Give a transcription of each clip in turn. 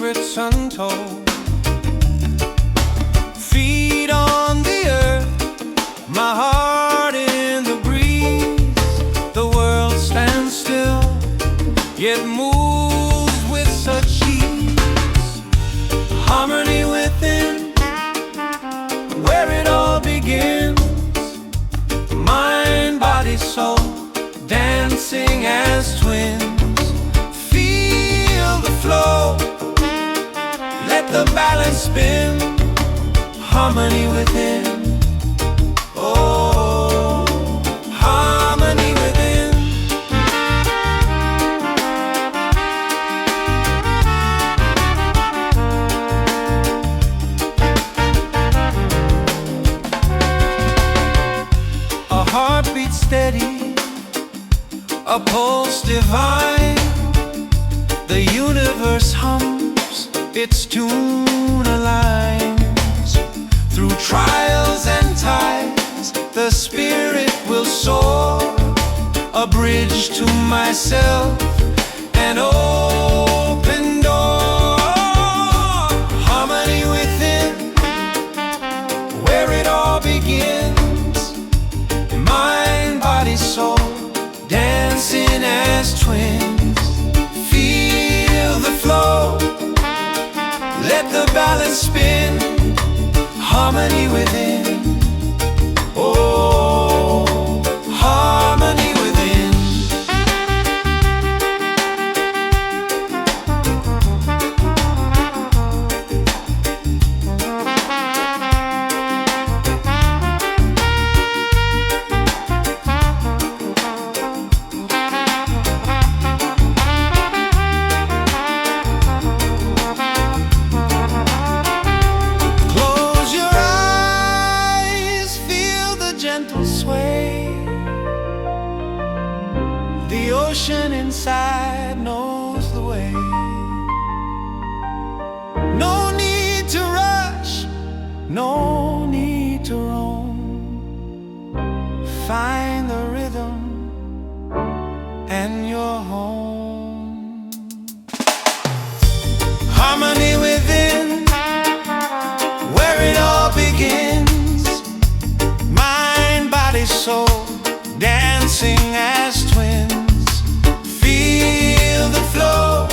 secrets untold. Feet on the earth, my heart in the breeze. The world stands still, yet moves with such ease. Harmony within, where it all begins. Mind, body, soul, dancing as twins. Feel the flow, let the balance spin. Harmony within, oh, harmony within. A heartbeat steady, a pulse divine. The universe hums, its tune aligns. Through trials and tides, the spirit will soar. A bridge to myself, an open door. Harmony within, where it all begins. Mind, body, soul, dancing as twins. Feel the flow, let the balance spin. Harmony within, oh, harmony within. The ocean inside knows the way. No need to rush, no need to roam. Find the rhythm and you're home. Harmony within, where it all begins. Mind, body, soul, dancing as twins. Feel the flow,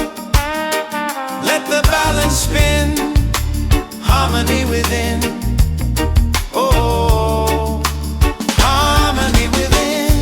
let the balance spin. Harmony within, oh, harmony within.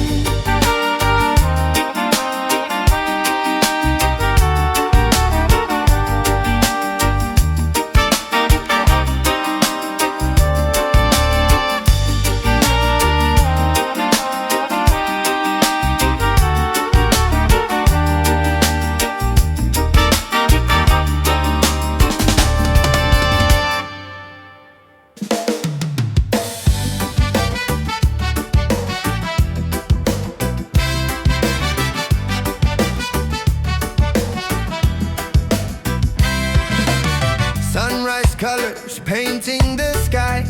Sunrise colors painting the sky.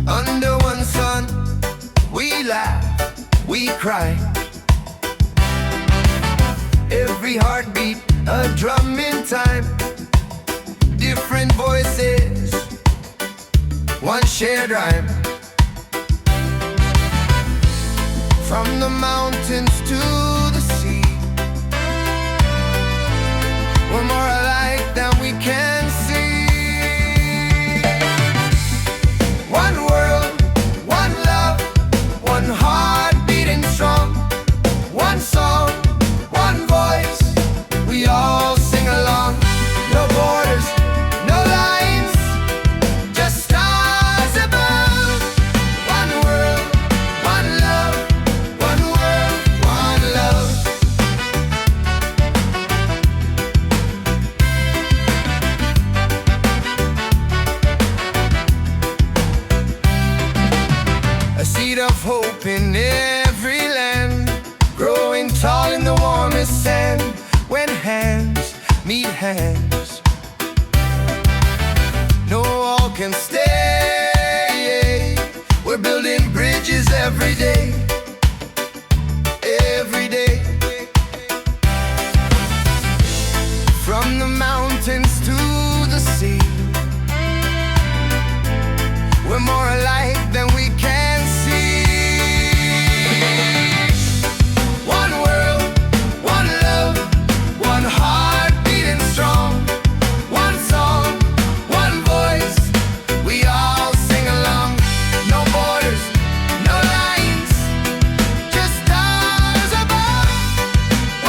Under one sun, we laugh, we cry. Every heartbeat, a drum in time. Different voices, one shared rhyme. From the mountains to the sea, we're more alike than we can see. One world, one love, one heart beating strong. One song, one voice, we all sing along. No borders, no lines, just stars above. One world, one love, one world, one love. A seed of hope in every land, growing tall in the warmest sand. When hands meet hands, no wall can stay. We're building bridges every day, every day. From the mountains mountains to the sea. We're more alike than we can see. One world, one love, one heart beating strong. One song, one voice, we all sing along. No borders, no lines, just stars above.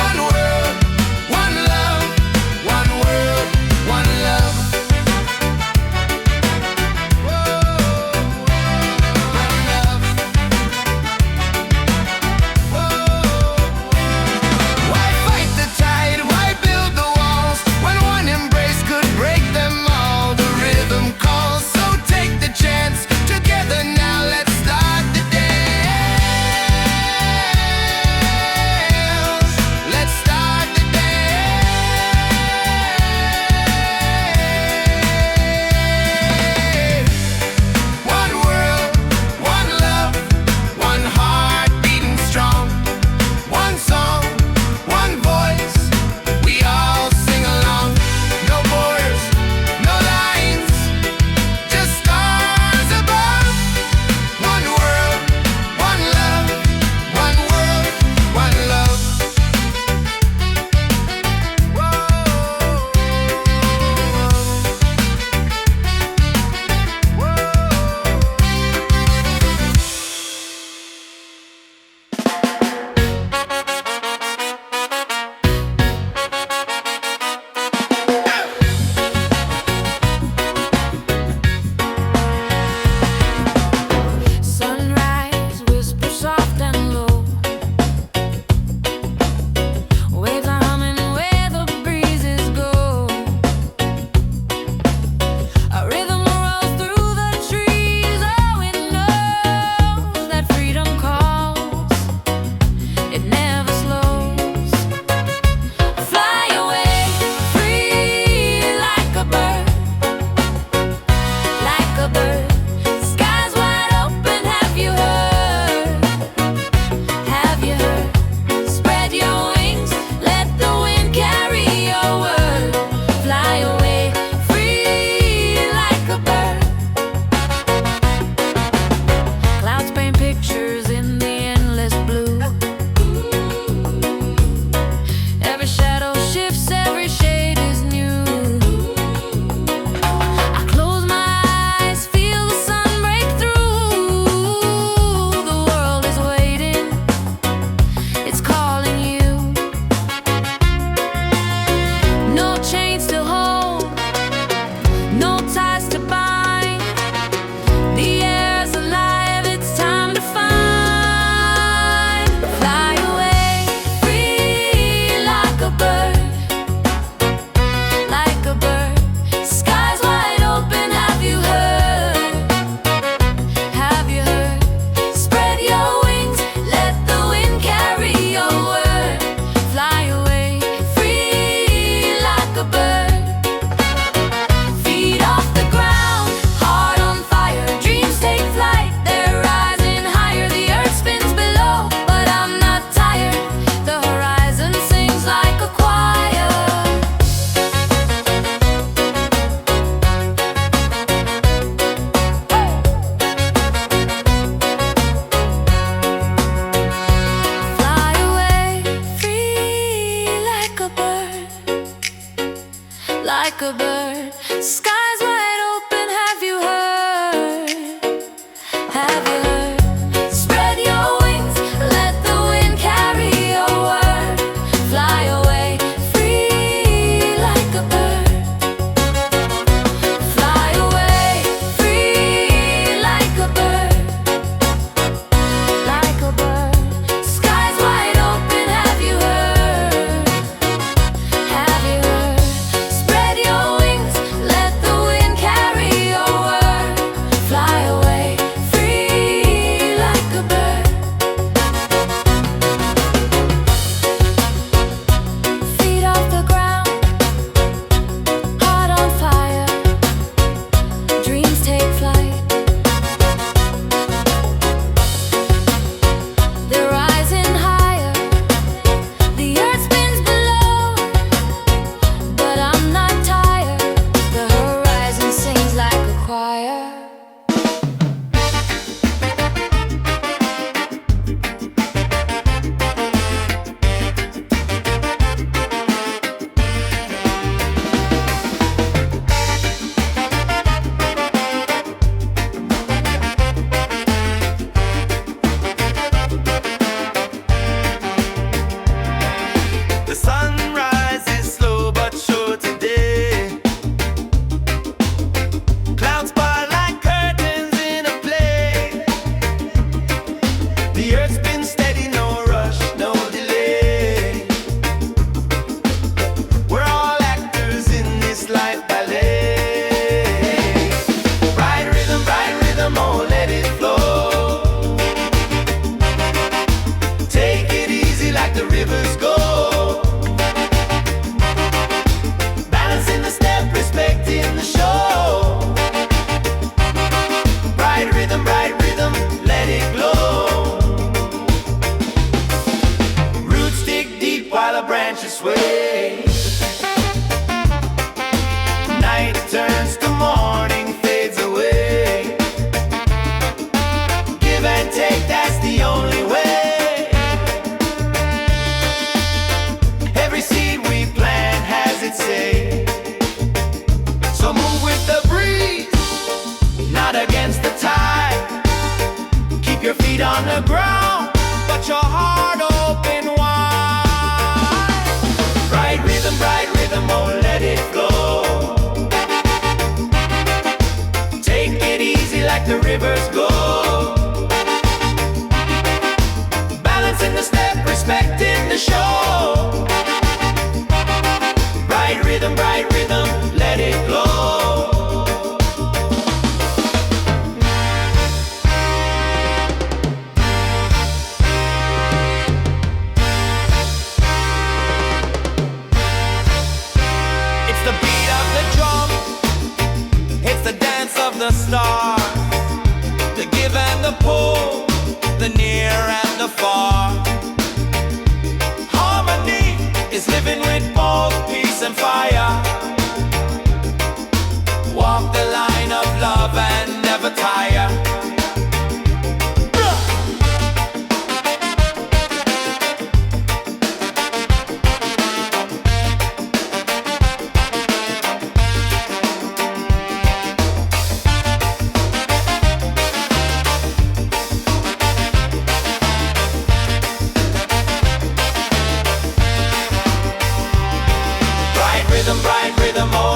One world, one love, one world, one love. Why fight the tide? Why build the walls when one embrace could break them all? The rhythm calls, so take the chance. Together now, let's start the dance. Let's start the dance. One world, one love, one heart beating strong. One song, one voice, we all sing along. No borders, no lines, just stars above. One world, one love, one world, one love. Sunrise, whisper soft and low. Waves are humming where the breezes go. A rhythm rolls through the trees. Oh, it knows that freedom calls. It never slows. Fly away, free like a bird, like a bird. Skies wide open, have you heard? Have you heard? Spread your wings, let the wind carry your word. Fly away, free like a bird. Clouds paint pictures in the endless blue. Every shadow shifts, every shade is new. I close my eyes, feel the sun break through. The world is waiting, it's calling you. No chains to hold, no ties to bind. The air's alive, it's time to find. Fly away, free like a bird, like a bird. Skies wide open, have you heard? Have you heard? Spread your wings, let the wind carry your word. Fly away, free like a bird. Feet off the ground, heart on fire. Dreams take flight, they're rising higher. The earth spins below, but I'm not tired. The horizon sings like a choir. Fly away, free like a bird, like a bird. Skies wide open, have you heard? Have you heard? Spread your wings, let the wind carry your word. Fly away, free like a bird. Fly away, free like a bird, like a bird. Skies wide open, have you heard? Have you heard? Spread your wings, let the the rivers go. Balancing the step, respecting the show. Bright rhythm, let it flow. It's the beat of the drum, it's the dance of the stars, the give and the pull, the near and the far. Harmony is living with both peace and fire. Walk the line of love and never tire. Bright rhythm, oh